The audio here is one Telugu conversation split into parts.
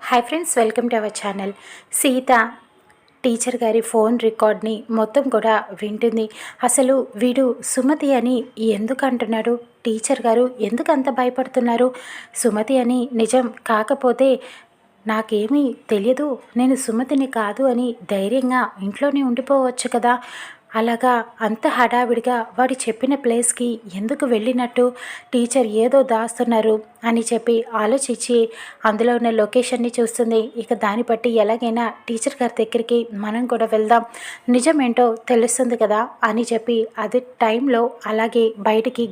Hi friends, welcome to our channel. Sita teacher గారి ఫోన్ రికార్డ్ని మొత్తం కూడా వింటుంది. అసలు వీడు సుమతి అని ఎందుకు అంటున్నాడు? టీచర్ గారు ఎందుకు అంత భయపడుతున్నారు? సుమతి అని నిజం కాకపోతే నాకేమీ తెలియదు, నేను సుమతిని కాదు అని ధైర్యంగా ఇంట్లోనే ఉండిపోవచ్చు కదా. అలాగా అంత హడావిడిగా వాడు చెప్పిన ప్లేస్కి ఎందుకు వెళ్ళినట్టు? టీచర్ ఏదో దాస్తున్నారు అని చెప్పి ఆలోచించి అందులో ఉన్న లొకేషన్ని చూస్తుంది. ఇక దాన్ని బట్టి ఎలాగైనా టీచర్ గారి దగ్గరికి మనం కూడా వెళ్దాం, నిజమేంటో తెలుస్తుంది కదా అని చెప్పి అదే టైంలో అలాగే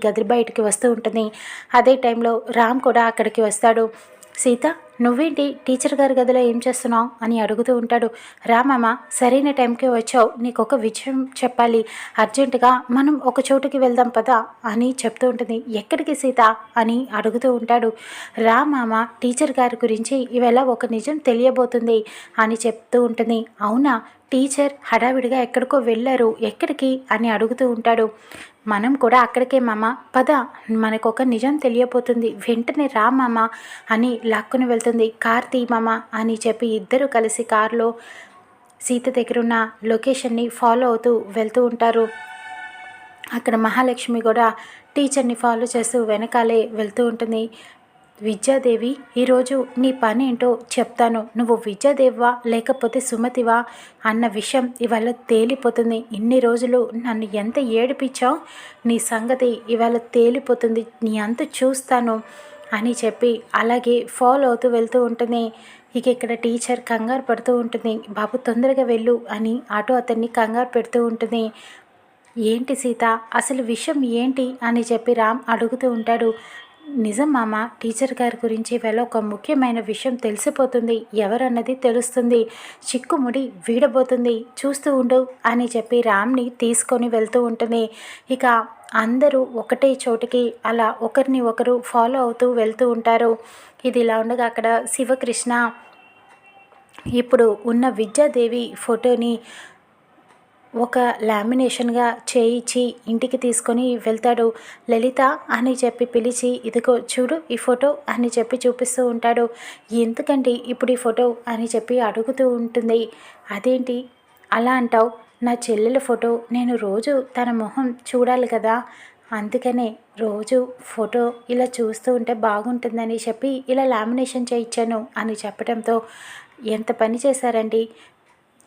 గది బయటికి వస్తూ ఉంటుంది. అదే టైంలో రామ్ కూడా అక్కడికి వస్తాడు. సీత, నువ్వేంటి టీచర్ గారి గదిలో ఏం చేస్తున్నావు అని అడుగుతూ ఉంటాడు. రామమ్మ, సరైన టైంకి వచ్చావు, నీకు ఒక విషయం చెప్పాలి, అర్జెంటుగా మనం ఒక చోటుకి వెళ్దాం పదా అని చెప్తూ ఉంటుంది. ఎక్కడికి సీత అని అడుగుతూ ఉంటాడు. రామమ్మ, టీచర్ గారి గురించి ఇవాళ ఒక నిజం తెలియబోతుంది అని చెప్తూ ఉంటుంది. అవునా, టీచర్ హడావిడిగా ఎక్కడికో వెళ్ళారు, ఎక్కడికి అని అడుగుతూ ఉంటాడు. మనం కూడా అక్కడికే మామ, పద, మనకొక నిజం తెలియబోతుంది, వెంటనే రా మామ అని లాక్కుని వెళ్తుంది. కార్ తీ మామ అని చెప్పి ఇద్దరు కలిసి కారులో సీత దగ్గరున్న లొకేషన్ని ఫాలో అవుతూ వెళ్తూ ఉంటారు. అక్కడ మహాలక్ష్మి కూడా టీచర్ని ఫాలో చేస్తూ వెనకాలే వెళ్తూ ఉంటుంది. విద్యాదేవి, ఈరోజు నీ పని ఏంటో చెప్తాను, నువ్వు విద్యాదేవివా లేకపోతే సుమతివా అన్న విషయం ఇవాళ తేలిపోతుంది. ఇన్ని రోజులు నన్ను ఎంత ఏడిపించావు, నీ సంగతి ఇవాళ తేలిపోతుంది, నీ అంత చూస్తాను అని చెప్పి అలాగే ఫాలో అవుతూ వెళ్తూ ఉంటుంది. ఇక ఇక్కడ టీచర్ కంగారు పడుతూ ఉంటుంది. బాబు తొందరగా వెళ్ళు అని ఆటో అతన్ని కంగారు పెడుతూ ఉంటుంది. ఏంటి సీత, అసలు విషయం ఏంటి అని చెప్పి రామ్ అడుగుతూ ఉంటాడు. నిజం మామ, టీచర్ గారి గురించి వేళ ఒక ముఖ్యమైన విషయం తెలిసిపోతుంది, ఎవరన్నది తెలుస్తుంది, చిక్కుముడి వీడబోతుంది, చూస్తూ ఉండు అని చెప్పి రామ్ని తీసుకొని వెళ్తూ ఉంటుంది. ఇక అందరూ ఒకటే చోటికి అలా ఒకరిని ఒకరు ఫాలో అవుతూ వెళ్తూ ఉంటారు. ఇది ఇలా ఉండగా అక్కడ శివకృష్ణ ఇప్పుడు ఉన్న విద్యాదేవి ఫోటోని ఒక లామినేషన్గా చేయించి ఇంటికి తీసుకొని వెళ్తాడు. లలిత అని చెప్పి పిలిచి, ఇదిగో చూడు ఈ ఫోటో అని చెప్పి చూపిస్తూ ఉంటాడు. ఎందుకండి ఇప్పుడు ఈ ఫోటో అని చెప్పి అడుగుతూ ఉంటుంది. అదేంటి అలా అంటావు, నా చెల్లెల ఫోటో, నేను రోజు తన మొహం చూడాలి కదా, అందుకనే రోజు ఫోటో ఇలా చూస్తూ ఉంటే బాగుంటుందని చెప్పి ఇలా లామినేషన్ చేయించాను అని చెప్పడంతో, ఎంత పని చేశారండి,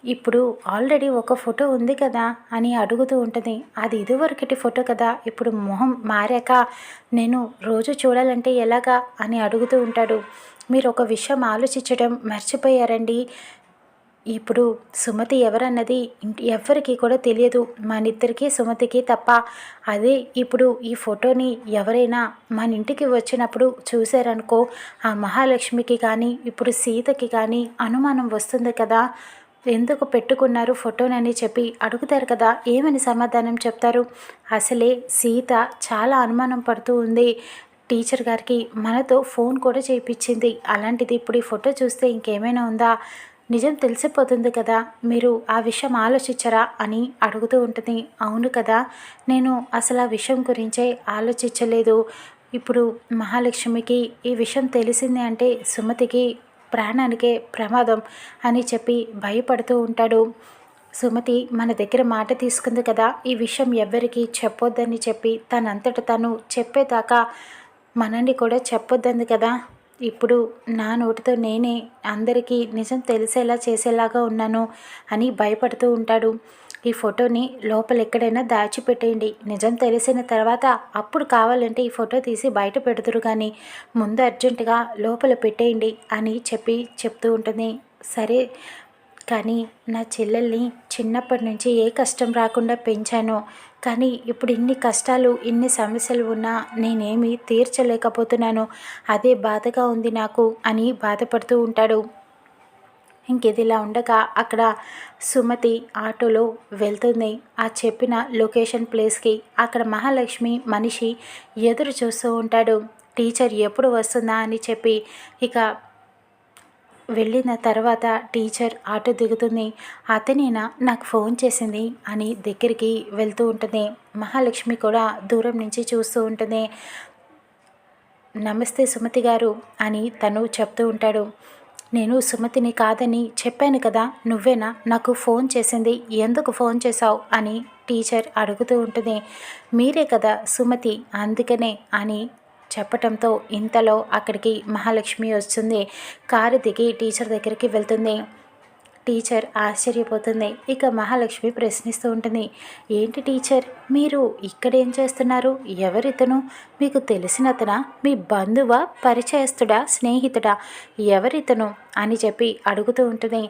ఇప్పుడు ఆల్రెడీ ఒక ఫోటో ఉంది కదా అని అడుగుతూ ఉంటుంది. అది ఇదివరకటి ఫోటో కదా, ఇప్పుడు మొహం మారాక నేను రోజు చూడాలంటే ఎలాగా అని అడుగుతూ ఉంటాడు. మీరు ఒక విషయం ఆలోచించడం మర్చిపోయారండి, ఇప్పుడు సుమతి ఎవరన్నది ఎవరికి కూడా తెలియదు, మనిద్దరికీ సుమతికి తప్ప. అదే ఇప్పుడు ఈ ఫోటోని ఎవరైనా మన ఇంటికి వచ్చినప్పుడు చూశారనుకో, ఆ మహాలక్ష్మికి కానీ ఇప్పుడు సీతకి కానీ అనుమానం వస్తుంది కదా, ఎందుకు పెట్టుకున్నారు ఫోటోనని చెప్పి అడుగుతారు కదా, ఏమని సమాధానం చెప్తారు? అసలే సీత చాలా అనుమానం పడుతూ ఉంది, టీచర్ గారికి మనతో ఫోన్ కూడా చేయించింది, అలాంటిది ఇప్పుడు ఈ ఫోటో చూస్తే ఇంకేమైనా ఉందా, నిజం తెలిసిపోతుంది కదా, మీరు ఆ విషయం ఆలోచించరా అని అడుగుతూ ఉంటుంది. అవును కదా, నేను అసలు ఆ విషయం గురించే ఆలోచించలేదు, ఇప్పుడు మహాలక్ష్మికి ఈ విషయం తెలిసింది అంటే సుమతికి ప్రాణానికే ప్రమాదం అని చెప్పి భయపడుతూ ఉంటాడు. సుమతి మన దగ్గర మాట తీసుకుంది కదా, ఈ విషయం ఎవ్వరికీ చెప్పొద్దని చెప్పి తనంతట తను చెప్పేదాకా మనల్ని కూడా చెప్పొద్దంది కదా, ఇప్పుడు నా నోటితో నేనే అందరికీ నిజం తెలిసేలా చేసేలాగా ఉన్నాను అని భయపడుతూ ఉంటాడు. ఈ ఫోటోని లోపల ఎక్కడైనా దాచిపెట్టేయండి, నిజం తెలిసిన తర్వాత అప్పుడు కావాలంటే ఈ ఫోటో తీసి బయట పెడుతురు, కానీ ముందు అర్జెంటుగా లోపల పెట్టేయండి అని చెప్పి చెప్తూ ఉంటుంది. సరే, కానీ నా చెల్లెల్ని చిన్నప్పటి నుంచి ఏ కష్టం రాకుండా పెంచాను, కానీ ఇప్పుడు ఇన్ని కష్టాలు ఇన్ని సమస్యలు ఉన్నా నేనేమీ తీర్చలేకపోతున్నాను, అదే బాధగా ఉంది నాకు అని బాధపడుతూ ఉంటాడు. ఇంకెదిలా ఉండగా అక్కడ సుమతి ఆటోలో వెళ్తుంది ఆ చెప్పిన లొకేషన్ ప్లేస్కి. అక్కడ మహాలక్ష్మి మనిషి ఎదురు చూస్తూ ఉంటాడు, టీచర్ ఎప్పుడు వస్తుందా అని చెప్పి. ఇక వెళ్ళిన తర్వాత టీచర్ ఆటో దిగుతుంది. అతనేనా నాకు ఫోన్ చేసింది అని దగ్గరికి వెళ్తూ ఉంటుంది. మహాలక్ష్మి కూడా దూరం నుంచి చూస్తూ ఉంటుంది. నమస్తే సుమతి గారు అని తను చెప్తూ ఉంటాడు. నేను సుమతిని కాదని చెప్పాను కదా, నువ్వేనా నాకు ఫోన్ చేసింది, ఎందుకు ఫోన్ చేశావు అని టీచర్ అడుగుతూ ఉంటుంది. మీరే కదా సుమతి, అందుకనే అని చెప్పటంతో ఇంతలో అక్కడికి మహాలక్ష్మి వస్తుంది. కారు దిగి టీచర్ దగ్గరికి వెళ్తుంది. టీచర్ ఆశ్చర్యపోతుంది. ఇక మహాలక్ష్మి ప్రశ్నిస్తూ ఉంటుంది. ఏంటి టీచర్, మీరు ఇక్కడేం చేస్తున్నారు? ఎవరితను? మీకు తెలిసినతనా? మీ బంధువా, పరిచయస్తుడా, స్నేహితుడా? ఎవరితను అని చెప్పి అడుగుతూ ఉంటుంది.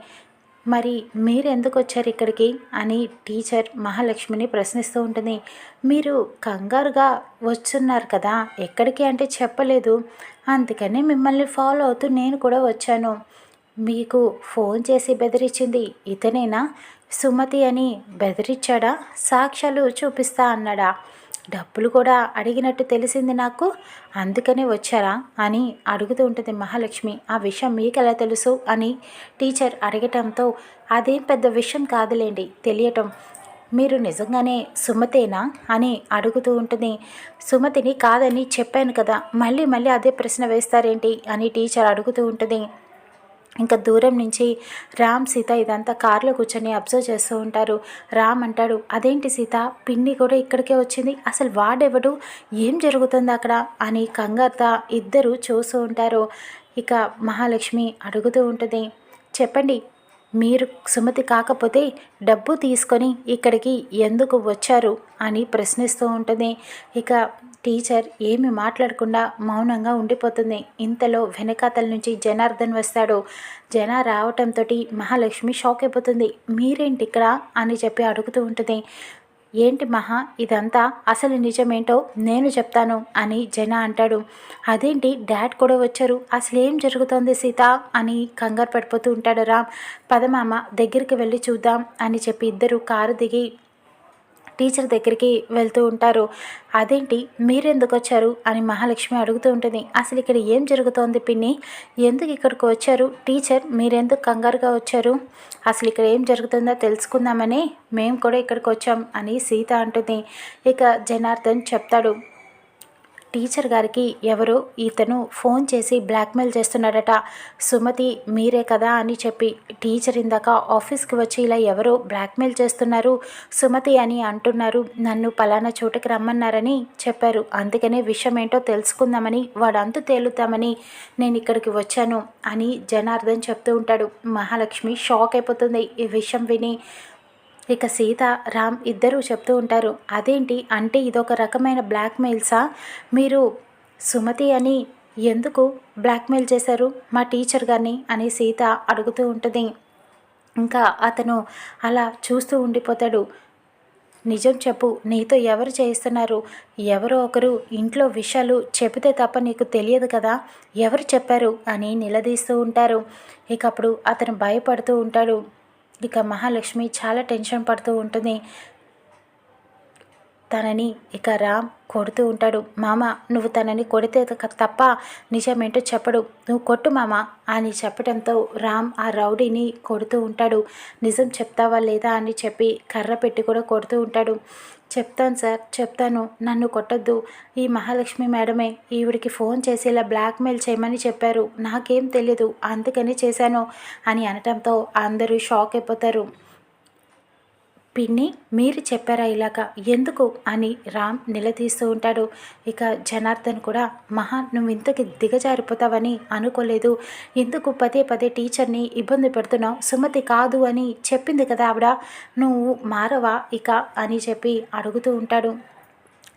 మరి మీరెందుకు వచ్చారు ఇక్కడికి అని టీచర్ మహాలక్ష్మిని ప్రశ్నిస్తూ ఉంటుంది. మీరు కంగారుగా వచ్చున్నారు కదా, ఎక్కడికి అంటే చెప్పలేదు, అందుకని మిమ్మల్ని ఫాలో అవుతూ నేను కూడా వచ్చాను. మీకు ఫోన్ చేసి బెదిరించింది ఇతనేనా? సుమతి అని బెదిరించాడా? సాక్ష్యాలు చూపిస్తా అన్నాడా? డబ్బులు కూడా అడిగినట్టు తెలిసింది నాకు, అందుకనే వచ్చారా అని అడుగుతూ ఉంటుంది మహాలక్ష్మి. ఆ విషయం మీకు ఎలా తెలుసు అని టీచర్ అడగటంతో అదేం పెద్ద విషయం కాదులేండి తెలియటం. మీరు నిజంగానే సుమతేనా అని అడుగుతూ ఉంటుంది. సుమతిని కాదని చెప్పాను కదా, మళ్ళీ మళ్ళీ అదే ప్రశ్న వేస్తారేంటి అని టీచర్ అడుగుతూ ఉంటుంది. ఇంకా దూరం నుంచి రామ్, సీత ఇదంతా కారులో కూర్చొని అబ్జర్వ్ చేస్తూ ఉంటారు. రామ్ అంటాడు, అదేంటి సీత, పిన్ని కూడా ఇక్కడికే వచ్చింది, అసలు వాడెవడు, ఏం జరుగుతుంది అక్కడ అని కంగారుతో ఇద్దరు చూస్తూ ఉంటారు. ఇక మహాలక్ష్మి అడుగుతూ ఉంటుంది, చెప్పండి, మీరు సుమతి కాకపోతే డబ్బు తీసుకొని ఇక్కడికి ఎందుకు వచ్చారు అని ప్రశ్నిస్తూ ఉంటుంది. ఇక టీచర్ ఏమి మాట్లాడకుండా మౌనంగా ఉండిపోతుంది. ఇంతలో వెనకాతల నుంచి జనార్దన్ వస్తాడు. జన రావటంతో మహాలక్ష్మి షాక్ అయిపోతుంది. మీరేంటి ఇక్కడ అని చెప్పి అడుగుతూ ఉంటుంది. ఏంటి మహా, ఇదంతా అసలు నిజమేంటో నేను చెప్తాను అని జన అంటాడు. అదేంటి, డాడ్ కూడా వచ్చారు, అసలు ఏం జరుగుతోంది సీత అని కంగారు పడిపోతూ ఉంటాడు రామ్. పదమామ దగ్గరికి వెళ్ళి చూద్దాం అని చెప్పి ఇద్దరు కారు దిగి టీచర్ దగ్గరికి వెళ్తూ ఉంటారు. అదేంటి, మీరెందుకు వచ్చారు అని మహాలక్ష్మి అడుగుతూ ఉంటుంది. అసలు ఇక్కడ ఏం జరుగుతోంది పిన్ని, ఎందుకు ఇక్కడికి వచ్చారు? టీచర్, మీరెందుకు కంగారుగా వచ్చారు? అసలు ఇక్కడ ఏం జరుగుతుందో తెలుసుకుందామని మేము కూడా ఇక్కడికి వచ్చాం అని సీత అంటుంది. ఇక జనార్దన్ చెప్తాడు, టీచర్ గారికి ఎవరో ఇతను ఫోన్ చేసి బ్లాక్మెయిల్ చేస్తున్నాడట, సుమతి మీరే కదా అని చెప్పి. టీచర్ ఇందాక ఆఫీస్కి వచ్చి ఇలా ఎవరో బ్లాక్మెయిల్ చేస్తున్నారు, సుమతి అని అంటున్నారు, నన్ను పలానా చోటుకి రమ్మన్నారని చెప్పారు, అందుకనే విషయం ఏంటో తెలుసుకుందామని, వాడంతు తేలుద్దామని నేను ఇక్కడికి వచ్చాను అని జనార్దన్ చెప్తూ ఉంటాడు. మహాలక్ష్మి షాక్ అయిపోతుంది ఈ విషయం విని. ఇక సీత, రామ్ ఇద్దరూ చెప్తూ ఉంటారు, అదేంటి అంటే ఇదొక రకమైన బ్లాక్మెయిల్సా? మీరు సుమతి అని ఎందుకు బ్లాక్మెయిల్ చేశారు మా టీచర్ గారిని అని సీత అడుగుతూ ఉంటుంది. ఇంకా అతను అలా చూస్తూ ఉండిపోతాడు. నిజం చెప్పు, నీతో ఎవరు చేయిస్తున్నారు? ఎవరో ఒకరు ఇంట్లో విషయాలు చెబితే తప్ప నీకు తెలియదు కదా, ఎవరు చెప్పారు అని నిలదీస్తూ ఉంటారు. ఇక అప్పుడు అతను భయపడుతూ ఉంటాడు. ఇక మహాలక్ష్మి చాలా టెన్షన్ పడుతూ ఉంటుంది. తనని ఇక రామ్ కొడుతూ ఉంటాడు. మామ, నువ్వు తనని కొడితే తప్ప నిజమేంటో చెప్పడు, నువ్వు కొట్టు మామ అని చెప్పడంతో రామ్ ఆ రౌడీని కొడుతూ ఉంటాడు. నిజం చెప్తావా లేదా అని చెప్పి కర్ర పెట్టి కూడా కొడుతూ ఉంటాడు. చెప్తాను సార్, చెప్తాను, నన్ను కొట్టద్దు, ఈ మహాలక్ష్మి మేడమే ఈవిడికి ఫోన్ చేసి ఇలా బ్లాక్మెయిల్ చేయమని చెప్పారు, నాకేం తెలీదు, అందుకని చేశాను అని అనటంతో అందరూ షాక్ అయిపోతారు. పిన్ని, మీరు చెప్పారా ఇలాగా, ఎందుకు అని రామ్ నిలదీస్తూ ఉంటాడు. ఇక జనార్దన్ కూడా, మహా నువ్వు ఇంతకి దిగజారిపోతావని అనుకోలేదు, ఎందుకు పదే పదే టీచర్ని ఇబ్బంది పెడుతున్నావు, సుమతి కాదు అని చెప్పింది కదా ఆవిడ, నువ్వు మారవా ఇక అని చెప్పి అడుగుతూ ఉంటాడు.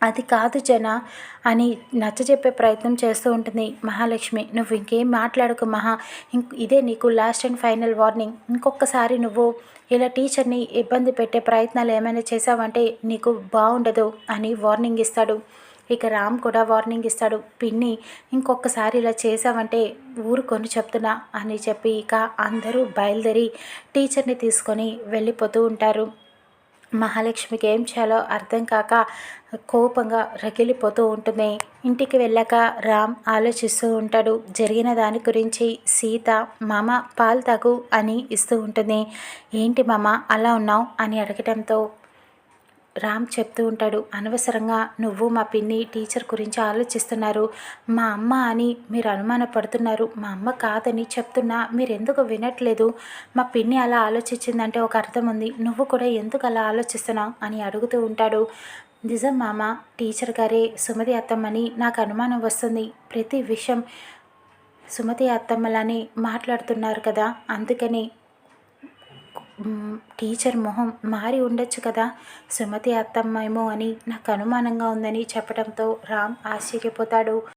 అది కాదు జన అని నచ్చజెప్పే ప్రయత్నం చేస్తూ ఉంటుంది మహాలక్ష్మి. నువ్వు ఇంకేం మాట్లాడకు మహా, ఇదే నీకు లాస్ట్ అండ్ ఫైనల్ వార్నింగ్, ఇంకొకసారి నువ్వు ఇలా టీచర్ని ఇబ్బంది పెట్టే ప్రయత్నాలు ఏమైనా చేసావంటే నీకు బాగుండదు అని వార్నింగ్ ఇస్తాడు. ఇక రామ్ కూడా వార్నింగ్ ఇస్తాడు, పిన్ని ఇంకొకసారి ఇలా చేసావంటే ఊరుకొని చెప్తున్నా అని చెప్పి ఇక అందరూ బయలుదేరి టీచర్ని తీసుకొని వెళ్ళిపోతూ ఉంటారు. మహాలక్ష్మికి ఏం చేయాలో అర్థం కాక కోపంగా రగిలిపోతూ ఉంటుంది. ఇంటికి వెళ్ళాక రామ్ ఆలోచిస్తూ ఉంటాడు. జరిగిన దాని గురించి సీత, మామ పాలు తాగు అని ఇస్తూ ఉంటుంది. ఏంటి మామ అలా ఉన్నావు అని అడగటంతో రామ్ చెప్తూ ఉంటాడు. అనవసరంగా నువ్వు మా పిన్ని టీచర్ గురించి ఆలోచిస్తున్నారు. మా అమ్మ అని మీరు అనుమానపడుతున్నారు. మా అమ్మ కాదని చెప్తున్నా మీరెందుకు వినట్లేదు? మా పిన్ని అలా ఆలోచించిందంటే ఒక అర్థం ఉంది. నువ్వు కూడా ఎందుకు అలా ఆలోచిస్తున్నావు అని అడుగుతూ ఉంటాడు. నిజం మామ, టీచర్ గారే సుమతి అత్తమ్మని నాకు అనుమానం వస్తుంది. ప్రతి విషయం సుమతి అత్తమ్మలని మాట్లాడుతున్నారు కదా, అందుకని టీచర్ మొహం మారి ఉండొచ్చు కదా, సుమతి అత్తమ్మేమో అని నాకు అనుమానంగా ఉందని చెప్పడంతో రామ్ ఆశ్చర్యపోతాడు.